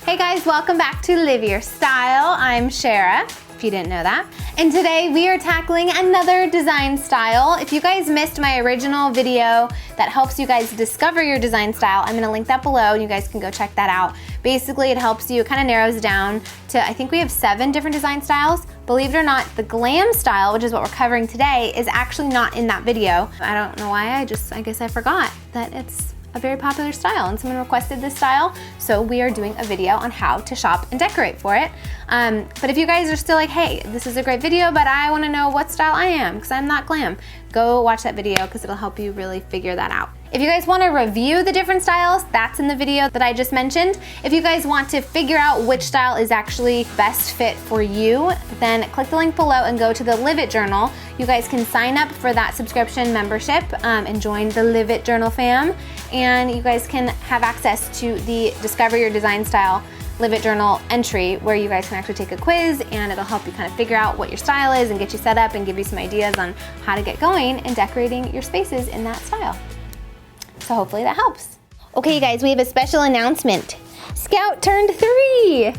Hey guys, welcome back to Live Your Style. I'm Sharrah, if you didn't know that. And today we are tackling another design style. If you guys missed my original video that helps you guys discover your design style, I'm gonna link that below and you guys can go check that out. Basically, it helps you, it kind of narrows down to, I think we have 7 different design styles. Believe it or not, the glam style, which is what we're covering today, is actually not in that video. I don't know why, I guess I forgot that it's a very popular style and someone requested this style, so we are doing a video on how to shop and decorate for it. But if you guys are still like, hey, this is a great video, but I wanna know what style I am, because I'm not glam, go watch that video because it'll help you really figure that out. If you guys want to review the different styles, that's in the video that I just mentioned. If you guys want to figure out which style is actually best fit for you, then click the link below and go to the Live It Journal. You guys can sign up for that subscription membership and join the Live It Journal fam. And you guys can have access to the Discover Your Design Style Live It Journal entry where you guys can actually take a quiz and it'll help you kind of figure out what your style is and get you set up and give you some ideas on how to get going and decorating your spaces in that style. So hopefully that helps. Okay, you guys, we have a special announcement. Scout turned 3.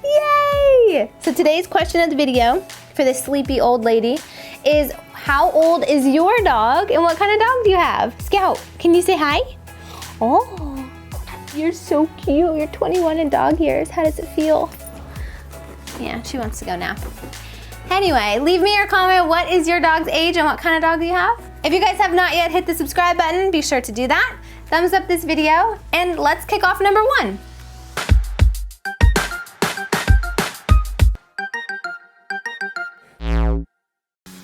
Yay! So today's question of the video for this sleepy old lady is, how old is your dog and what kind of dog do you have? Scout, can you say hi? Oh, you're so cute. You're 21 in dog years. How does it feel? Yeah, she wants to go now. Anyway, leave me your comment. What is your dog's age and what kind of dog do you have? If you guys have not yet hit the subscribe button, be sure to do that. Thumbs up this video, and let's kick off number 1.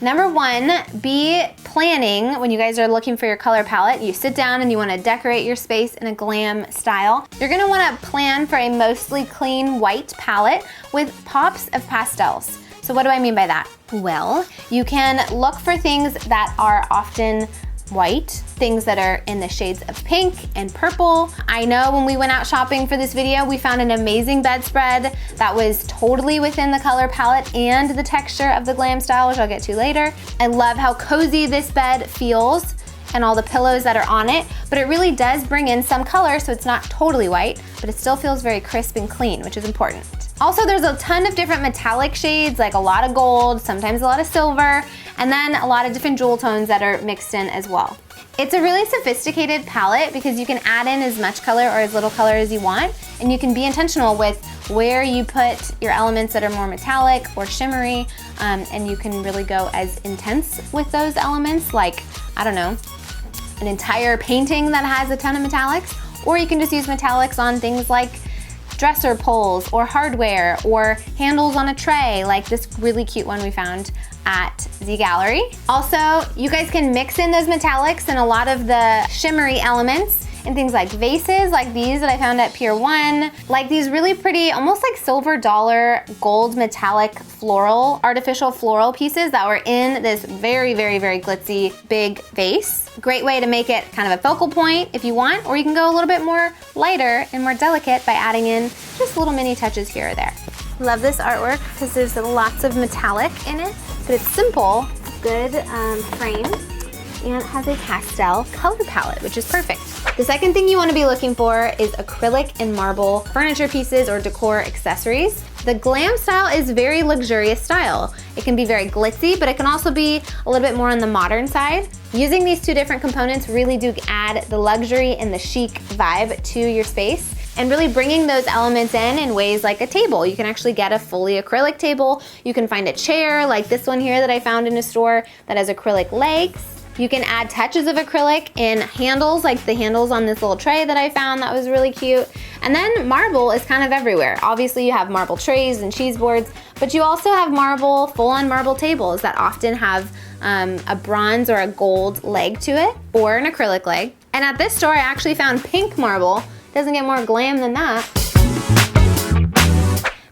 Number 1, be planning when you guys are looking for your color palette. You sit down and you want to decorate your space in a glam style. You're going to want to plan for a mostly clean white palette with pops of pastels. So what do I mean by that? Well, you can look for things that are often white, things that are in the shades of pink and purple. I know when we went out shopping for this video, we found an amazing bedspread that was totally within the color palette and the texture of the glam style, which I'll get to later. I love how cozy this bed feels and all the pillows that are on it, but it really does bring in some color, so it's not totally white, but it still feels very crisp and clean, which is important. Also, there's a ton of different metallic shades, like a lot of gold, sometimes a lot of silver, and then a lot of different jewel tones that are mixed in as well. It's a really sophisticated palette because you can add in as much color or as little color as you want, and you can be intentional with where you put your elements that are more metallic or shimmery, and you can really go as intense with those elements, like, I don't know, an entire painting that has a ton of metallics, or you can just use metallics on things like dresser pulls or hardware or handles on a tray, like this really cute one we found at Z Gallery. Also, you guys can mix in those metallics and a lot of the shimmery elements in things like vases, like these that I found at Pier 1, like these really pretty, almost like silver dollar gold metallic floral, artificial floral pieces that were in this very, very, very glitzy big vase. Great way to make it kind of a focal point if you want, or you can go a little bit more lighter and more delicate by adding in just little mini touches here or there. Love this artwork because there's lots of metallic in it, but it's simple, good frame, and it has a pastel color palette, which is perfect. The second thing you want to be looking for is acrylic and marble furniture pieces or decor accessories. The glam style is very luxurious style. It can be very glitzy, but it can also be a little bit more on the modern side. Using these 2 different components really do add the luxury and the chic vibe to your space, and really bringing those elements in ways like a table. You can actually get a fully acrylic table. You can find a chair like this one here that I found in a store that has acrylic legs. You can add touches of acrylic in handles, like the handles on this little tray that I found that was really cute. And then marble is kind of everywhere. Obviously you have marble trays and cheese boards, but you also have marble, full-on marble tables that often have a bronze or a gold leg to it, or an acrylic leg. And at this store I actually found pink marble. Doesn't get more glam than that.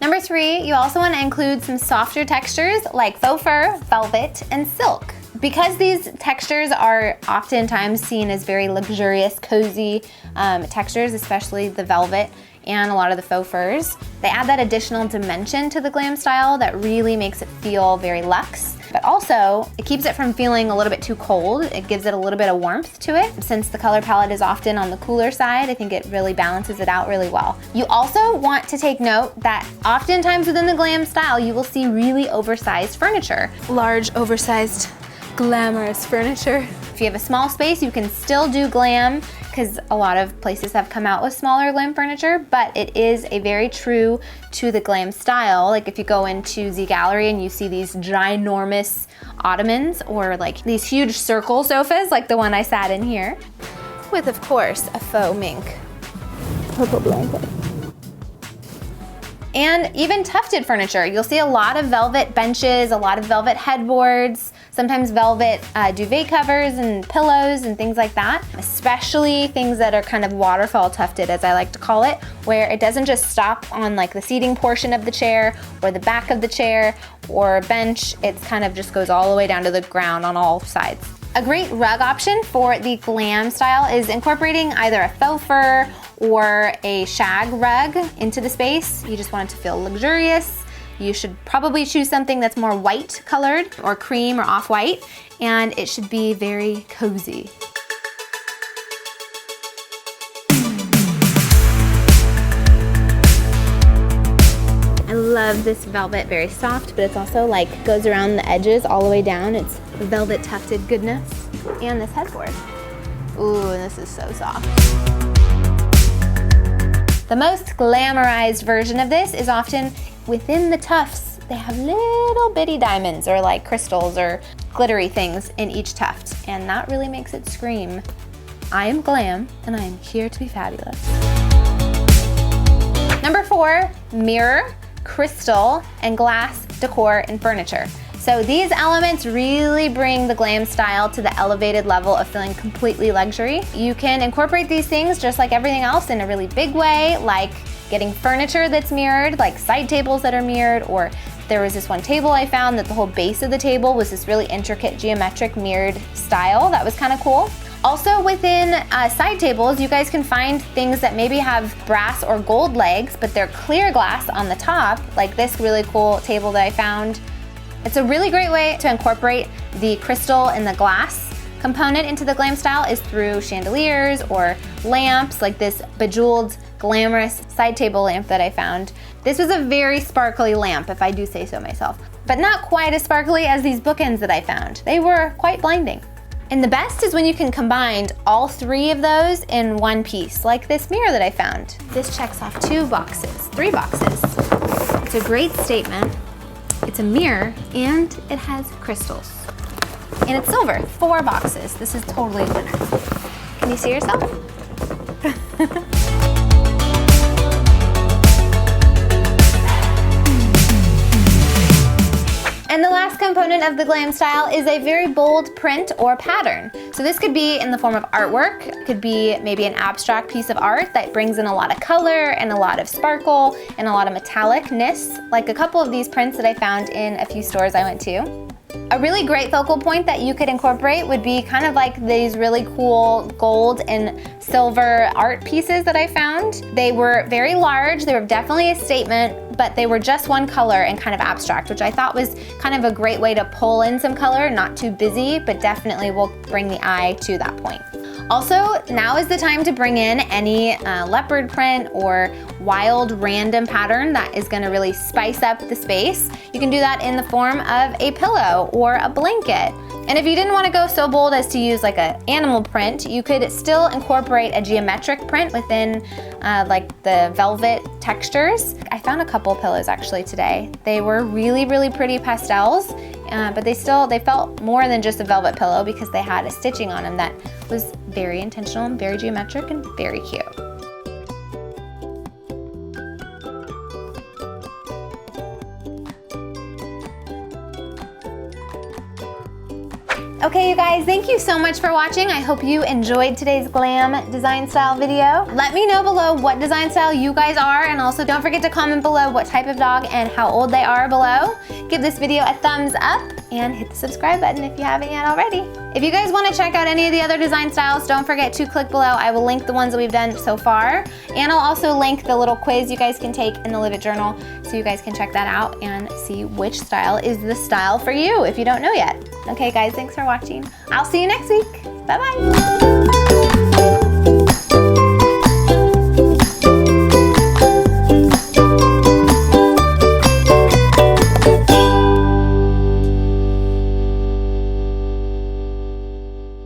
Number 3, you also want to include some softer textures like faux fur, velvet, and silk. Because these textures are oftentimes seen as very luxurious, cozy textures, especially the velvet and a lot of the faux furs, they add that additional dimension to the glam style that really makes it feel very luxe. But also, it keeps it from feeling a little bit too cold. It gives it a little bit of warmth to it. Since the color palette is often on the cooler side, I think it really balances it out really well. You also want to take note that oftentimes within the glam style, you will see really oversized furniture. Large, oversized, glamorous furniture. If you have a small space, you can still do glam, because a lot of places have come out with smaller glam furniture, but it is a very true to the glam style. Like if you go into Z Gallery and you see these ginormous ottomans or like these huge circle sofas like the one I sat in here, with of course a faux mink purple blanket. And even tufted furniture. You'll see a lot of velvet benches, a lot of velvet headboards, sometimes velvet duvet covers and pillows and things like that, especially things that are kind of waterfall tufted, as I like to call it, where it doesn't just stop on like the seating portion of the chair or the back of the chair or bench. It kind of just goes all the way down to the ground on all sides. A great rug option for the glam style is incorporating either a faux fur or a shag rug into the space. You just want it to feel luxurious. You should probably choose something that's more white colored or cream or off-white, and it should be very cozy. I love this velvet, very soft, but it's also like goes around the edges all the way down. It's velvet tufted goodness. And this headboard. Ooh, this is so soft. The most glamorized version of this is often within the tufts. They have little bitty diamonds or like crystals or glittery things in each tuft, and that really makes it scream, I am glam and I am here to be fabulous. Number 4, mirror, crystal, and glass decor and furniture. So these elements really bring the glam style to the elevated level of feeling completely luxury. You can incorporate these things just like everything else in a really big way, like getting furniture that's mirrored, like side tables that are mirrored, or there was this one table I found that the whole base of the table was this really intricate geometric mirrored style. That was kind of cool. Also within side tables, you guys can find things that maybe have brass or gold legs, but they're clear glass on the top, like this really cool table that I found. It's a really great way to incorporate the crystal and the glass component into the glam style is through chandeliers or lamps, like this bejeweled, glamorous side table lamp that I found. This was a very sparkly lamp, if I do say so myself, but not quite as sparkly as these bookends that I found. They were quite blinding. And the best is when you can combine all 3 of those in one piece, like this mirror that I found. This checks off 3 boxes. It's a great statement. It's a mirror, and it has crystals. And it's silver, 4 boxes. This is totally a winner. Can you see yourself? And the last component of the glam style is a very bold print or pattern. So this could be in the form of artwork. It could be maybe an abstract piece of art that brings in a lot of color and a lot of sparkle and a lot of metallicness, like a couple of these prints that I found in a few stores I went to. A really great focal point that you could incorporate would be kind of like these really cool gold and silver art pieces that I found. They were very large, they were definitely a statement, but they were just one color and kind of abstract, which I thought was kind of a great way to pull in some color, not too busy, but definitely will bring the eye to that point. Also, now is the time to bring in any leopard print or wild random pattern that is gonna really spice up the space. You can do that in the form of a pillow or a blanket. And if you didn't want to go so bold as to use like an animal print, you could still incorporate a geometric print within like the velvet textures. I found a couple pillows actually today. They were really, really pretty pastels, but they felt more than just a velvet pillow because they had a stitching on them that was very intentional and very geometric and very cute. Okay, you guys, thank you so much for watching. I hope you enjoyed today's glam design style video. Let me know below what design style you guys are, and also don't forget to comment below what type of dog and how old they are below. Give this video a thumbs up and hit the subscribe button if you haven't yet already. If you guys want to check out any of the other design styles, don't forget to click below. I will link the ones that we've done so far, and I'll also link the little quiz you guys can take in the Live It Journal so you guys can check that out and see which style is the style for you if you don't know yet. Okay guys, thanks for watching. I'll see you next week. Bye-bye.